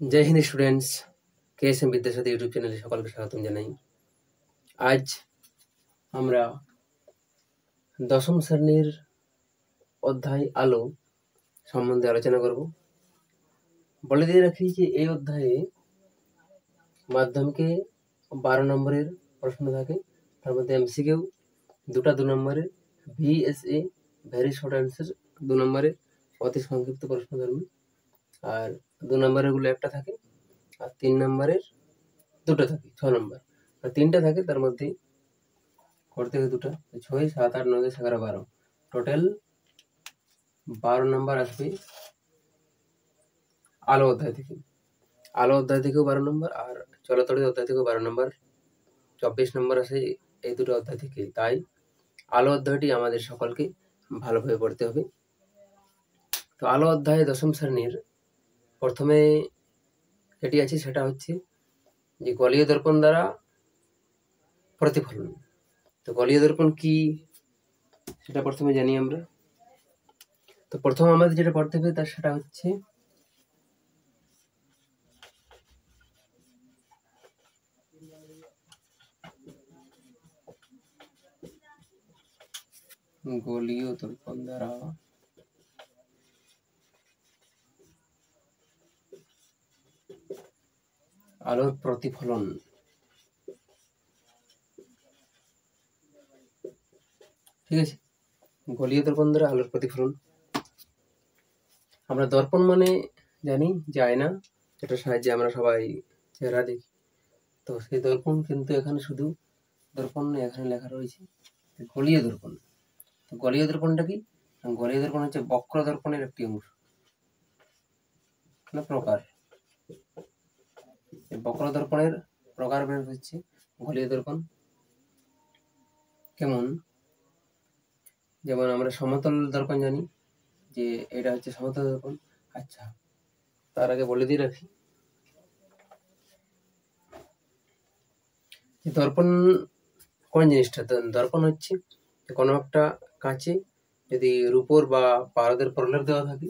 जय हिंद students, KSM Vidyasathi YouTube channel सकलके स्वागतम জানাই। आज আমরা দশম শ্রেণীর অধ্যায় আলো সম্বন্ধে আলোচনা করব। বলে দিয়ে রাখি যে এই অধ্যায়ে মাধ্যমিকে 12 নম্বরের প্রশ্ন থাকে, তার মধ্যে MCQ দুটা 2 নম্বরের, VSA ভেরি শর্ট অ্যান্সার 2 নম্বরের অতি সংক্ষিপ্ত প্রশ্ন ধর্মী, আর 2 নম্বরের গুলো একটা থাকে, আর 3 নম্বরের দুটো থাকে, 6 নম্বর আর 3টা থাকে, তার মধ্যে করতে হবে দুটো, 6, 7, 8, 9, 10, 11, 12, টোটাল 12 নম্বর আসবে আলো অধ্যায় থেকে। আলো অধ্যায় থেকেও 12 নম্বর, আর চলাচলের অধ্যায় থেকেও 12 নম্বর, 24 নম্বর আসে এই দুটো অধ্যায় থেকে। তাই আলো অধ্যায়টি আমাদের সকলকে ভালোভাবে পড়তে হবে। তো আলো অধ্যায় দশম শ্রেণীর প্রথমে যেটি আছে সেটা হচ্ছে যে গলীয় দর্পণ দ্বারা প্রতিফলন। তো গলীয় দর্পণ কি সেটা প্রথমে জানি আমরা। তো প্রথম আমাদের যেটা পড়তে হবে তার সেটা হচ্ছে গলীয় দর্পণ দ্বারা আলোর প্রতিফলন। ঠিক আছে, গলীয় দর্পণ দ্বারা আলোর প্রতিফলন। আমরা দর্পণ মানে জানি যে আয়না, যেটার সাহায্যে আমরা সবাই চেহারা দেখি। তো সেই দর্পণ কিন্তু এখানে শুধু দর্পণ নয়, এখানে লেখা রয়েছে গলীয় দর্পণ। তো গলীয় দর্পণটা কি? গলীয় দর্পণ হচ্ছে বক্র দর্পণের একটি অংশ, মানে প্রকার। বক্র দর্পণের প্রকার বের হচ্ছে গলীয় দর্পণ। কেমন? যেমন আমরা সমতল দর্পণ জানি যে এটা হচ্ছে সমতল দর্পণ। আচ্ছা, তার আগে বলে দিয়ে রাখি যে দর্পণ কোন জিনিসটা। দর্পণ হচ্ছে কোনো একটা কাঁচে যদি রূপোর বা পারদের প্রলেপ দেওয়া থাকে,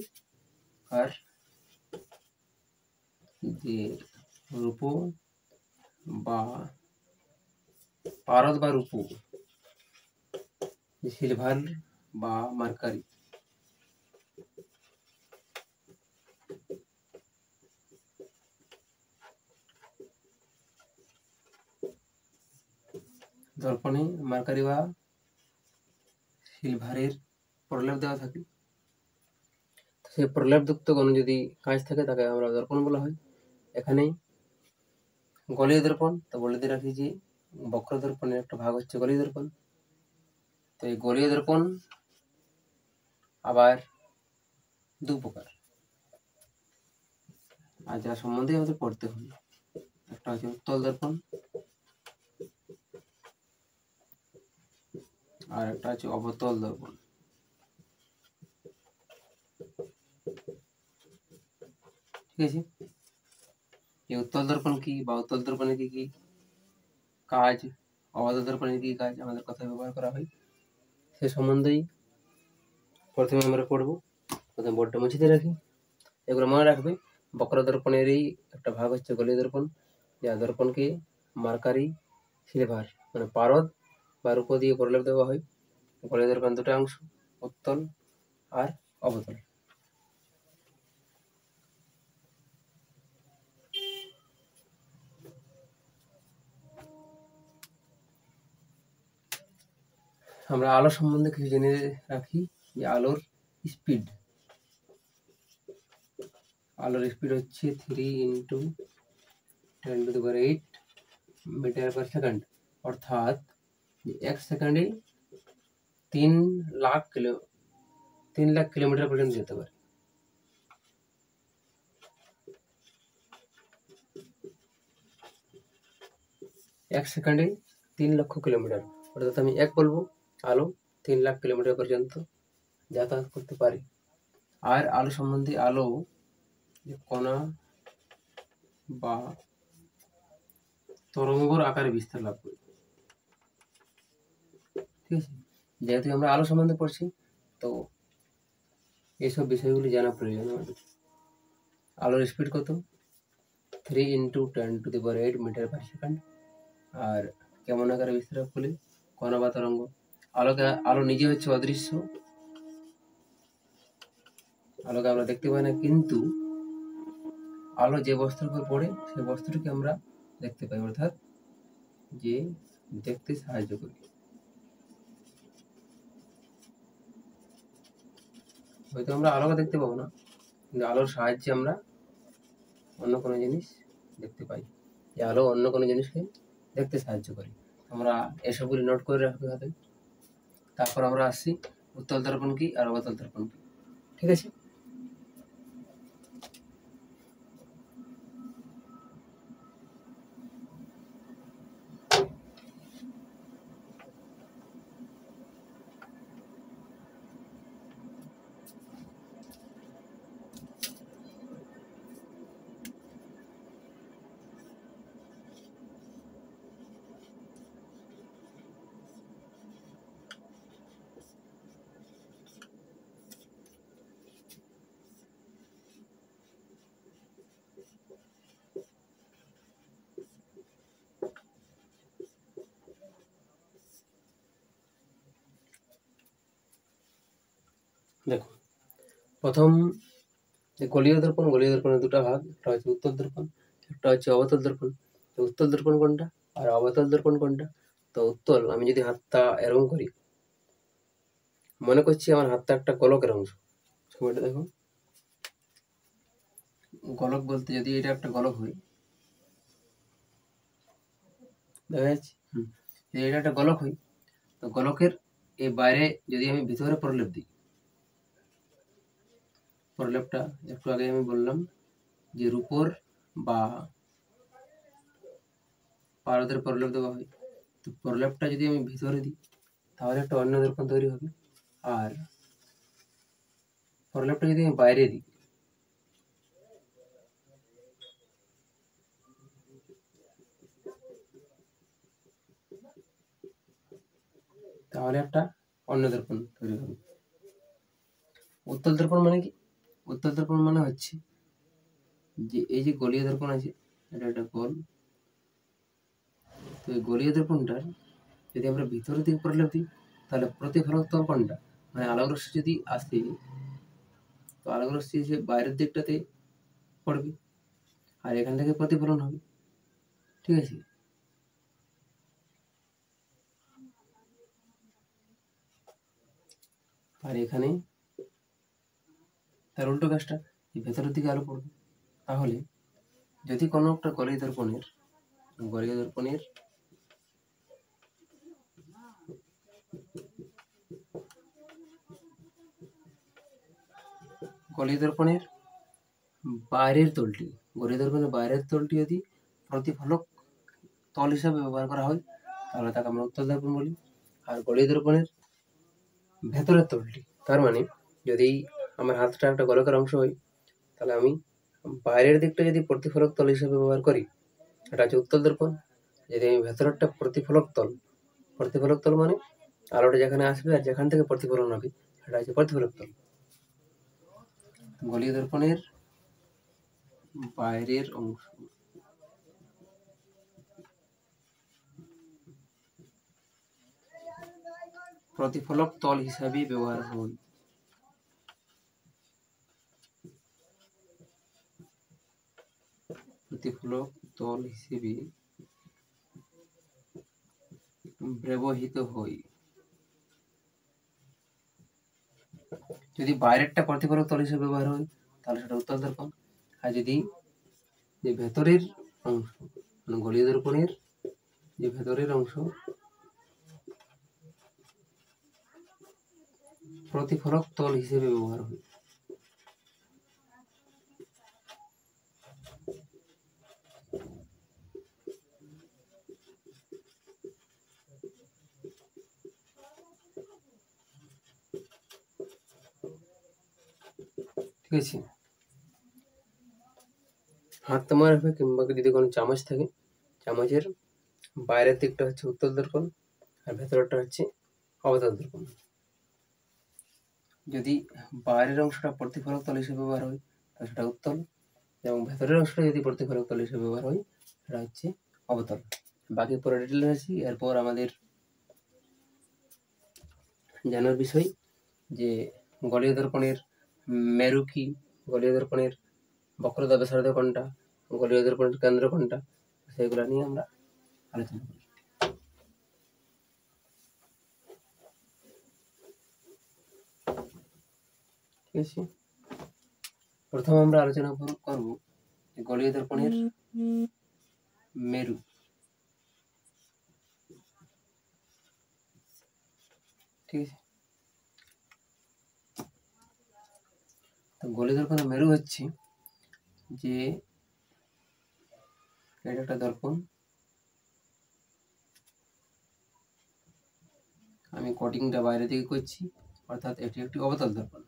আর যে রূপো বা পারদ বা রূপো, সিলভার বা মার্কারি, দর্পণে মার্কারি বা সিলভারের প্রলেপ দেওয়া থাকে। সেই প্রলেপযুক্ত কোনো যদি কাঁচ থাকে তাকে আমরা দর্পণ বলা হয়। এখানে গলীয় দর্পণ, তো বলে দিয়ে রাখি যে বক্র দর্পণের একটা ভাগ হচ্ছে গলীয় দর্পণ। তো এই গলীয় দর্পণ আবার দু প্রকার, আর যার সম্বন্ধে আমাদের পড়তে হবে। একটা হচ্ছে উত্তল দর্পণ, আর একটা হচ্ছে অবতল দর্পণ। ঠিক আছে, এই উত্তল দর্পণ কি বা উত্তল দর্পণে কি কি কাজ, অবতল দর্পণে কি কাজ আমাদের কথায় ব্যবহার করা হয়, সে সম্বন্ধেই প্রথমে আমরা পড়বো। প্রথমে বোর্ডটা মুছিতে রাখি, এগুলো মনে রাখবে। বক্র দর্পণেরই একটা ভাগ হচ্ছে গলীয় দর্পণ, যা দর্পণকে মার্কারি, সিলভার মানে পারদ বা রূপো দিয়ে প্রলেপ দেওয়া হয়। গলীয় দর্পণ দুটো অংশ, উত্তল আর অবতল। আমরা আলো সম্বন্ধে কিছু জেনে রাখি যে আলোর স্পিড হচ্ছে 3 × 10⁸ মিটার পার সেকেন্ড, অর্থাৎ 1 সেকেন্ডে 3 লাখ কিলোমিটার পর্যন্ত যেতে পারে। এক সেকেন্ডে 3 লক্ষ কিলোমিটার, অর্থাৎ আমি এক বলবো আলো 3 লাখ কিলোমিটার পর্যন্ত যাতায়াত করতে পারে। আর আলো সম্বন্ধে আলো কণা বা তরঙ্গর আকারে বিস্তার লাভ করে। ঠিক আছে, যেহেতু আমরা আলো সম্বন্ধে পড়ছি, তো এইসব বিষয়গুলি জানা প্রয়োজন আমাদের। আলোর স্পিড কত? 3 × 10⁸ মিটার/সেকেন্ড। আর কেমন আকারে বিস্তারক বলি কণা বা তরঙ্গ। আলো নিজে হচ্ছে অদৃশ্য, আলোকে আমরা দেখতে পাই না, কিন্তু আলো যে বস্তুর উপর পড়ে সেই বস্তুটিকে আমরা দেখতে পাই, অর্থাৎ যে দেখতে সাহায্য করে। হয়তো আমরা আলোকে দেখতে পাবো না, কিন্তু আলোর সাহায্যে আমরা অন্য কোনো জিনিস দেখতে পাই। এই আলো অন্য কোনো জিনিসকে দেখতে সাহায্য করে। আমরা এসবগুলি নোট করে রাখতে হবে। তারপর আমরা আসছি উত্তল দর্পণ কি আর অবতল দর্পণ কি। ঠিক আছে, দেখো প্রথম গলীয় দর্পণের দুটো ভাগ, একটা হচ্ছে উত্তল দর্পণ, একটা হচ্ছে অবতল দর্পণ। উত্তল দর্পণ কোনটা আর অবতল দর্পণ কোনটা? তো উত্তল, আমি যদি হাতটা এরকম করি, মনে করছি আমার হাতটা একটা গোলকের অংশ। ছবিটা দেখো, গোলক বলতে যদি এটা একটা গোলক হয়, দেখা যাচ্ছে, যদি এটা একটা গোলক হয়, তো গোলকের এই বাইরে যদি আমি ভিতরে প্রলেপ দিই, প্রলেপটা একটু আগে আমি বললাম যে রূপোর বা পারদের প্রলেপ দেওয়া হয়, তো প্রলেপটা যদি আমি ভিতরে দিই তাহলে একটা অন্য দর্পণ তৈরি হবে। আর প্রলেপটা যদি আমি বাইরে দিই তাহলে একটা অন্য দর্পণ তৈরি হবে। উত্তল দর্পণ মানে কি? উত্তল দর্পণ মানে হচ্ছে যে এই যে গলীয় দর্পণ আছে, এটা একটা গোল, তো এই গলীয় দর্পণটার যদি আমরা ভিতরের দিকে প্রলেপ দিই তাহলে প্রতিফলক তল কোনটা, মানে আলোক রশ্মি যদি আসে, তো আলোক রশ্মি এসে বাইরের দিকটাতে পড়বে আর এখান থেকে প্রতিফলন হবে। ঠিক আছে, আর এখানে তার উল্টো কাজটা, ভেতরের দিকে আলো পড়বে। তাহলে যদি কোনো একটা গলীয় দর্পণের বাইরের তলটি, গলীয় দর্পণের বাইরের তলটি যদি প্রতিফলক তল হিসাবে ব্যবহার করা হয় তাহলে তাকে আমরা উত্তল দর্পণ বলি। আর গলীয় দর্পণের ভেতরের তলটি, তার মানে যদি আমার হাতটা একটা গোলকের অংশ হয় তাহলে আমি বাইরের দিকটা যদি প্রতিফলক তল হিসেবে ব্যবহার করি, এটা হচ্ছে উত্তল দর্পণ। যদি আমি ভেতরেরটা প্রতিফলক তল মানে আলোটা যেখানে আসবে আর যেখান থেকে প্রতিফলন হবে সেটা হচ্ছে প্রতিফলক তল। গলীয় দর্পণের বাইরের অংশ প্রতিফলক তল হিসাবে ব্যবহার হয়। প্রতিফলক তল হিসেবে ব্যবহৃত হয়। যদি বাইরেরটা প্রতিফলক তল হিসেবে ব্যবহার হয় তাহলে সেটা উত্তল দর্পণ। আর যদি যে ভেতরের অংশ, মানে গলীয় দর্পণের যে ভেতরের অংশ প্রতিফলক তল হিসেবে ব্যবহার হয়। ঠিক আছে, হাত তোমার হবে কিংবা যদি কোনো চামচ থাকে, চামচের বাইরের দিকটা হচ্ছে উত্তল দর্পণ আর ভেতরটা হচ্ছে অবতল দর্পণ। যদি বাইরের অংশটা প্রতিফলক তল হিসেবে ব্যবহার হয় তাহলে সেটা উত্তল, এবং ভেতরের অংশটা যদি প্রতিফলক তল হিসেবে ব্যবহার হয় সেটা হচ্ছে অবতল। বাকি পুরো ডিটেল আছে। এরপর আমাদের জানার বিষয় যে গলীয় দর্পণের মেরু কি, গলীয় দর্পণের বক্রতা ব্যাসার্ধ কোনটা, গলীয় দর্পণের কেন্দ্র কোনটা, সেগুলো নিয়ে আমরা আলোচনা করি। ঠিক আছে, প্রথম আমরা আলোচনা করব গলীয় দর্পণের মেরু। ঠিক আছে, তো গলীয় দর্পণের মেরু হচ্ছে যে এটা একটা দর্পণ, আমি কটিংটা বাইরে থেকে করছি, অর্থাৎ এটি একটি অবতল দর্পণ।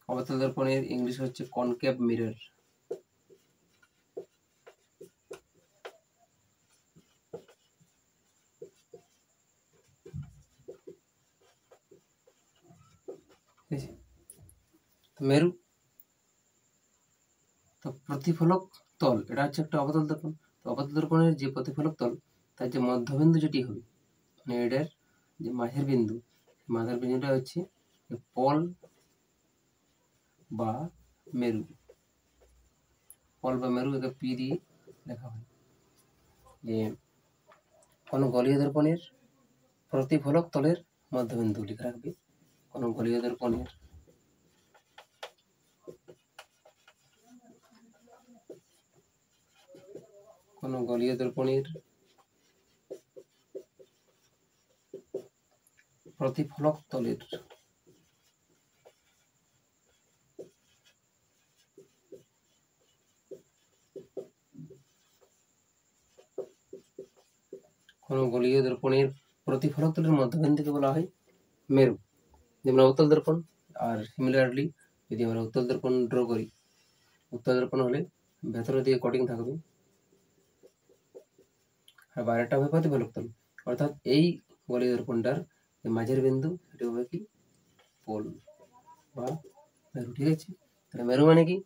অবতল দর্পণের ইংলিশ হচ্ছে কনকেভ মিরর। মেরু তো প্রতিফলক তল, এটা হচ্ছে একটা অবতল দর্পণ। তো অবতল দর্পণের যে প্রতিফলক তল তার যে মধ্যবিন্দু যেটি হবে, মানে এটার যে মাঝের বিন্দু, মাঝের বিন্দুটা হচ্ছে পল বা মেরু। পল বা মেরু একে পি দিয়ে লেখা হয়। যে কোনো গলীয় দর্পণের প্রতিফলক তলের মধ্যবিন্দু লিখে রাখবে। কোনো গলীয় দর্পণের প্রতিফলক তলের মধ্যবিন্দুকে বলা হয় মেরু। যেমন উত্তল দর্পণ। আর সিমিলারলি যদি আমরা উত্তল দর্পণ ড্র করি, উত্তল দর্পণ হলে ভেতরের দিকে কটিং থাকবে আর বাইরেটা হবে প্রতিফলক তল, অর্থাৎ এই গলীয় দর্পণটার মাঝের বিন্দু সেটা হবে কি পোল বা মেরু। ঠিক আছে, তাহলে মেরু মানে কি?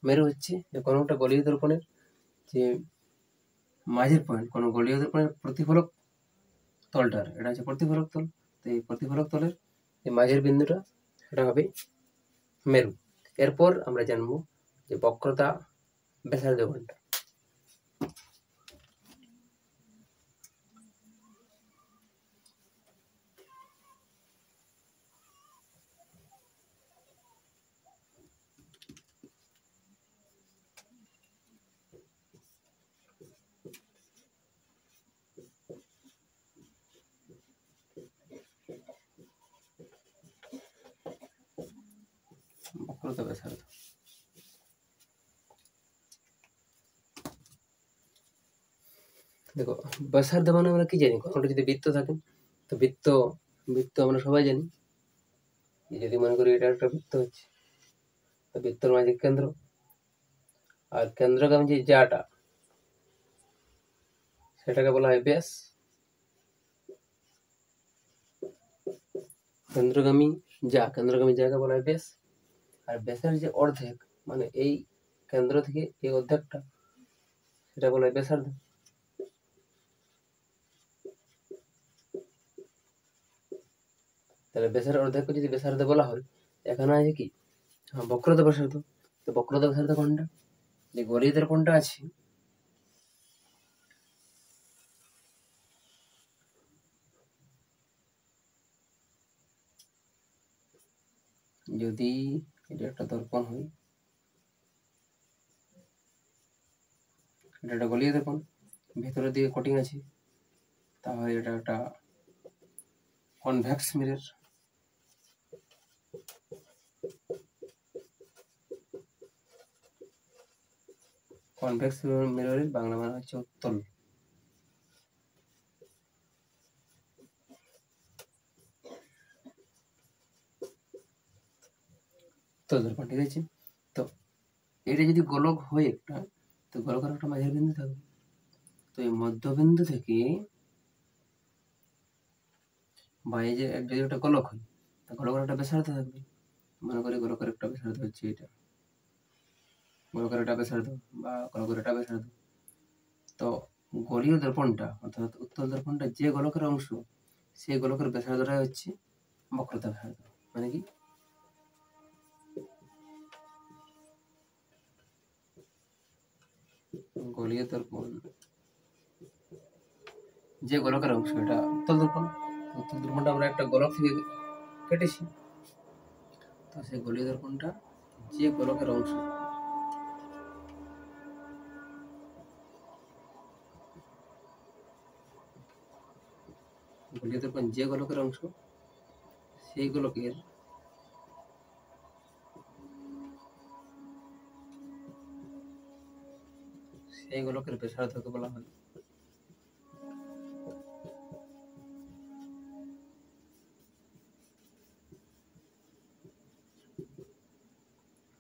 মেরু হচ্ছে যে কোনো একটা গলীয় দর্পণের যে মাঝের পয়েন্ট, কোনো গলীয় দর্পণের প্রতিফলক তলটার, এটা হচ্ছে প্রতিফলক তল। তো এই প্রতিফলক তলের যে মাঝের বিন্দুটা সেটা হবে মেরু। এরপর আমরা জানবো যে বক্রতা ব্যাসার্ধ কোনটা। বক্রতা ব্যাসার্ধ, দেখো ব্যাসার্ধ মানে আমরা কি জানি, কোনোটা যদি বৃত্ত থাকে তো বৃত্ত আমরা সবাই জানি। যদি মনে করি এটা একটা বৃত্ত হচ্ছে, তো বৃত্তর মাঝে কেন্দ্র, আর কেন্দ্রগামী যে জাটা সেটাকে বলা হয় ব্যাস। কেন্দ্রগামী জায়গা বলা হয় ব্যাস। আর ব্যাসের যে অর্ধেক, মানে এই কেন্দ্র থেকে এই অর্ধেকটা, সেটা বলা হয় ব্যাসার্ধ। তাহলে ব্যাসের অর্ধেককে যদি ব্যাসার্ধ বলা হয়, এখানে আছে কি বক্রতা ব্যাসার্ধ। তো বক্রতা ব্যাসার্ধ কোনটা? যে গলীয় দর্পণটা আছে, যদি এটা একটা দর্পণ হয়, এটা একটা গলীয় দর্পণ, ভেতরের দিকে কটিং আছে, তাহলে এটা একটা কনভেক্স মিরর। কনভেক্স মিররের বাংলা মানে হচ্ছে উত্তল। উত্তল দর্পণ, ঠিক আছে। তো এটা যদি গোলক হয় একটা, তো গোলকের একটা মাঝের বিন্দু থাকবে। তো এই মধ্যবিন্দু থেকে বা এই যে যদি একটা গোলক হয়, তো গোলকের একটা ব্যাসার্ধ থাকবে। মনে করি গোলকের একটা ব্যাসার্ধ হচ্ছে এটা, গোলকের এটা ব্যাসার্ধ বা গোলকের এটা ব্যাসার্ধ। তো গোলীয় দর্পণটা অর্থাৎ উত্তল দর্পণটা যে গোলকের অংশ সেই গোলকের ব্যাসার্ধটাই হচ্ছে বক্রতা ব্যাসার্ধ। মানে কি গোলীয় দর্পণ যে গোলকের অংশ এটা উত্তল দর্পণ। উত্তল দর্পণটা আমরা একটা গোলক থেকে কেটেছি, তো সেই গোলীয় দর্পণটা যে গোলকের অংশ গোলীয় দর্পণ যে গোলকের অংশ সেই গোলকের ব্যাসার্ধকে বলা হয়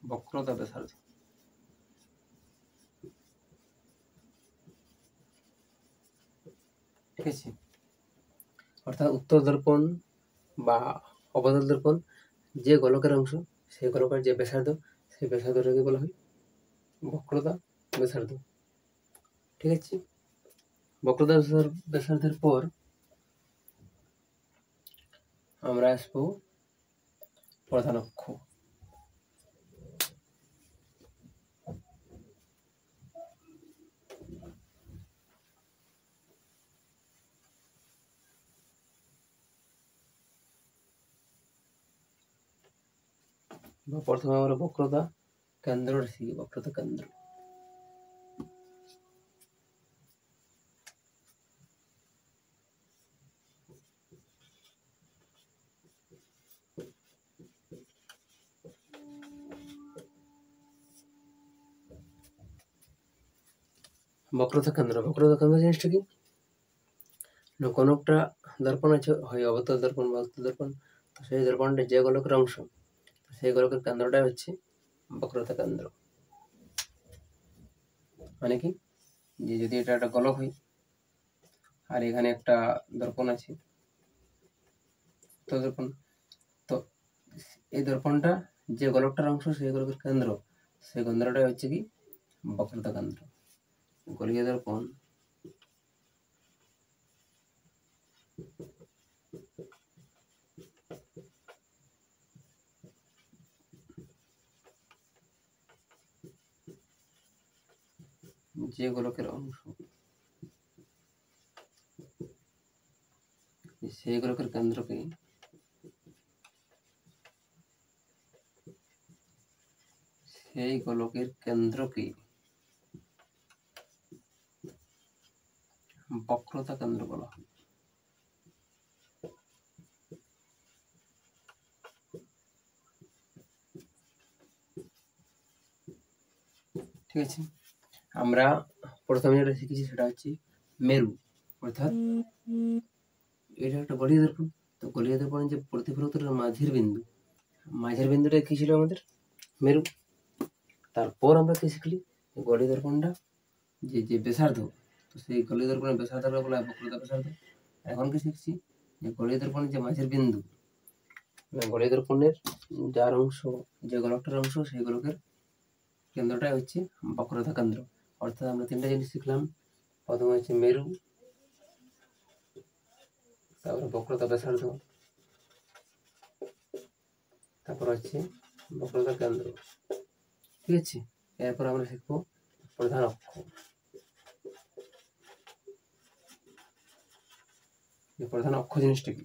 বক্রতা ব্যাসার্ধ। ঠিক আছে, অর্থাৎ উত্তল দর্পণ বা অবতল দর্পণ যে গোলকের অংশ সেই গোলকের যে ব্যাসার্ধ সেই ব্যাসার্ধটাকে বলা হয় বক্রতা ব্যাসার্ধ। ঠিক আছে, বক্রতা ব্যাসার্ধের পর আমরা আসবো প্রধান অক্ষ। প্রথমে আমরা বক্রতা কেন্দ্র শিখি। বক্রতা কেন্দ্র বক্রতা কেন্দ্র জিনিসটা কি? কোনো একটা দর্পণ আছে, হয় অবতল দর্পণ বা উত্তল দর্পণ, তো সেই দর্পণটা যে গোলকের অংশ সেই গোলকের কেন্দ্রটাই হচ্ছে বক্রতা কেন্দ্র। মানে কি, যে যদি এটা একটা গোলক হয় আর এখানে একটা দর্পণ আছে উত্তল দর্পণ, তো এই দর্পণটা যে গোলকটার অংশ সেই গোলকের কেন্দ্র, সেই কেন্দ্রটাই হচ্ছে কি বক্রতা কেন্দ্র। গোলীয় দর্পণ যে গোলকের অংশ সেই গোলকের কেন্দ্রকে বক্রতা কেন্দ্র বলা হয়। ঠিক আছে, আমরা প্রথমে যেটা শিখেছি সেটা হচ্ছে মেরু, অর্থাৎ এটা একটা গোলীয় দর্পণ। তো গোলীয় দর্পণের যে প্রতিফলকটার মাঝের বিন্দুটা কি ছিল আমাদের মেরু। তারপর আমরা কি শিখলি, গোলীয় দর্পণটা যে ব্যাসার্ধ, তো সেই গোলীয় দর্পণের ব্যাসার্ধকে বলা হয় বক্রতা ব্যাসার্ধ। এখন কি শিখছি, যে গোলীয় দর্পণের যে মাঝের বিন্দু, গোলীয় দর্পণের যার অংশ যে গোলকটার অংশ সেই গোলকের কেন্দ্রটাই হচ্ছে বক্রতা কেন্দ্র। অর্থাৎ আমরা তিনটা জিনিস শিখলাম, প্রথমে হচ্ছে মেরু, তারপরে বক্রতা ব্যাসার্ধ, তারপর হচ্ছে বক্রতা কেন্দ্র। ঠিক আছে, এরপর আমরা শিখবো প্রধান অক্ষ। প্রধান অক্ষ জিনিসটা কি?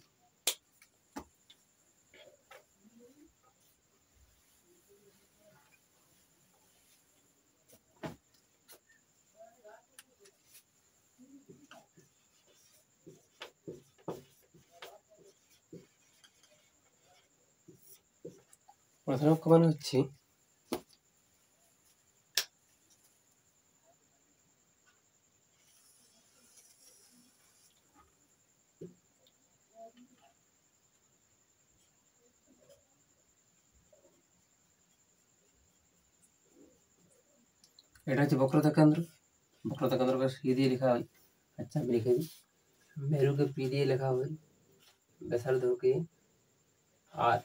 প্রধান অক্ষ মানে হচ্ছে এটা হচ্ছে বক্রতা কেন্দ্র। বক্রতা কেন্দ্রকে সি দিয়ে লেখা হয়। আচ্ছা আমি লিখে দিই, মেরুকে পি দিয়ে লেখা হয়, ব্যাসার্ধকে আর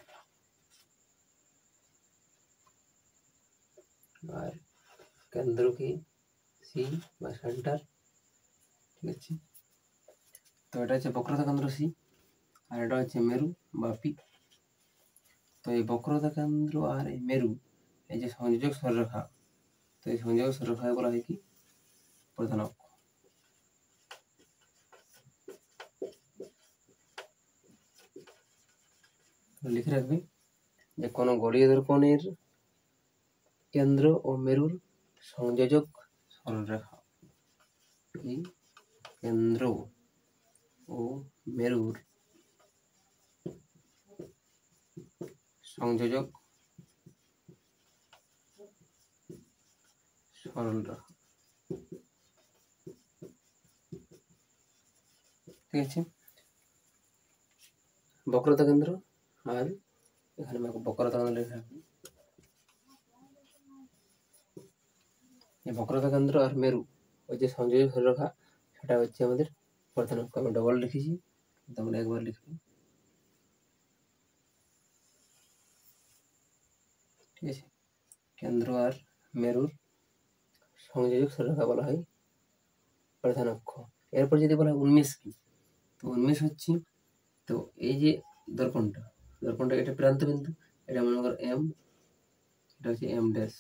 কেন্দ্র কি সি বা সেন্টার, ঠিক আছে। তো এটা হচ্ছে বক্রতা কেন্দ্র সি, আর এটা হচ্ছে মেরু বা পি। তো এই বক্রতা কেন্দ্র আর এই মেরু, এই যে সংযোজক সরলরেখা, তো এই সংযোজক সরলরেখাকে বলা হয় কি প্রধান অক্ষ। লিখে রাখবি যে কোনো গড়ীয় দর্পণের কেন্দ্র ও মেরুর সংযোজক সরলরেখা, এই কেন্দ্র ও মেরুর সংযোজক সরলরেখা, ঠিক আছে। বক্রতা কেন্দ্র আর এখানে বক্রতা কেন্দ্র লিখে রাখবি। এই বক্রতা কেন্দ্র আর মেরু ওই যে সংযোজক সরলরেখা, সেটা হচ্ছে আমাদের প্রধান অক্ষ। আমি ডবল লিখেছি, তোমরা একবার লিখবে, ঠিক আছে। কেন্দ্র আর মেরুর সংযোজক সরলরেখা বলা হয় প্রধান অক্ষ। এরপর যদি বলা হয় উন্মেষ কি, তো উন্মেষ হচ্ছে, তো এই যে দর্পণটা এটা প্রান্ত বিন্দু, এটা মনে করো এম, এটা হচ্ছে এম ড্যাশ।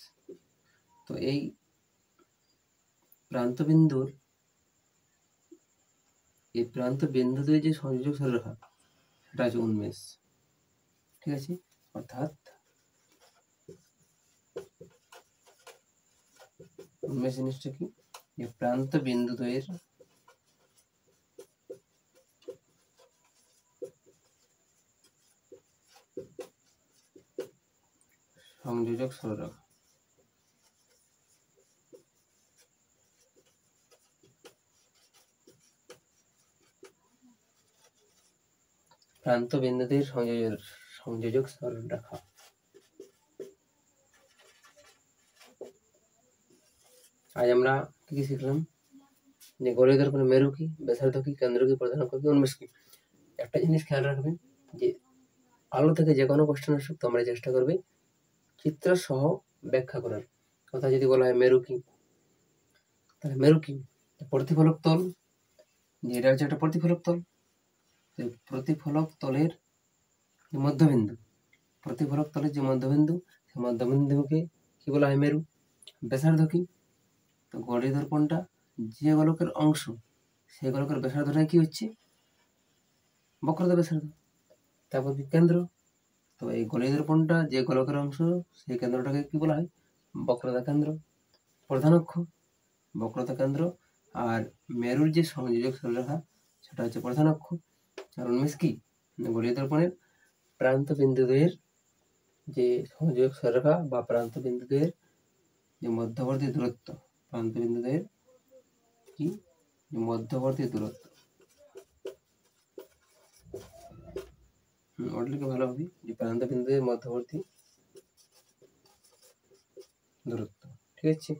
তো এই প্রান্ত বিন্দুতে যে সংযোজক সরলরেখা, সেটা হচ্ছে উন্মেষ, ঠিক আছে। অর্থাৎ উন্মেষ জিনিসটা কি, যে প্রান্ত বিন্দুদ্বয়ের সংযোজক সরলরেখা। প্রান্ত বিন্দুদের সংযোজক সরলরেখা। আজ আমরা কি শিখলাম, যে গড়ীয় দর্পণে মেরু কি, ব্যাসার্ধ কি, কেন্দ্র কি, প্রধান অক্ষ কি, উন্মেষ কি। একটা জিনিস খেয়াল রাখবেন, যে আলো থেকে যে কোনো কোশ্চেন আসুক তোমরা চেষ্টা করবে চিত্র সহ ব্যাখ্যা করার। কথা যদি বলা হয় মেরু কি, তাহলে মেরু কি প্রতিফলক তল, যেটা হচ্ছে একটা প্রতিফলক তল, প্রতিফলক তলের যে মধ্যবিন্দু, প্রতিফলক তলের যে মধ্যবিন্দু, সেই মধ্যবিন্দুকে কি বলা হয় মেরু। ব্যাসার্ধ কি, তো গড়ীয় দর্পণটা যে গোলকের অংশ, সেই গোলকের ব্যাসার্ধটাই কি হচ্ছে বক্রতা ব্যাসার্ধ। তারপর কি কেন্দ্র, তো এই গড়ীয় দর্পণটা যে গোলকের অংশ, সেই কেন্দ্রটাকে কি বলা হয় বক্রতা কেন্দ্র। প্রধান অক্ষ বক্রতা কেন্দ্র, আর মেরুর যে সংযোজক সরলরেখা, সেটা হচ্ছে প্রধান অক্ষ। আর উন্মেষ কি, গড়ীয় দর্পণের প্রান্ত বিন্দুদ্বয়ের যে সংযোজক সরলরেখা বা প্রান্ত বিন্দুদ্বয়ের যে মধ্যবর্তী দূরত্ব, প্রান্ত বিন্দুদ্বয়ের কি মধ্যবর্তী দূরত্ব। ওটা লিখে ভালো হবে, যে প্রান্ত বিন্দুদের মধ্যবর্তী দূরত্ব, ঠিক আছে।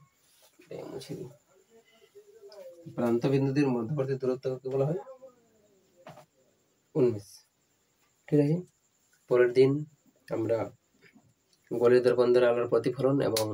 মুছে দিই, প্রান্ত বিন্দুদের মধ্যবর্তী দূরত্বকে বলা হয় উন্মেষ, ঠিক আছে। পরের দিন আমরা গড়ীয় দর্পণ দ্বারা আলোর প্রতিফলন এবং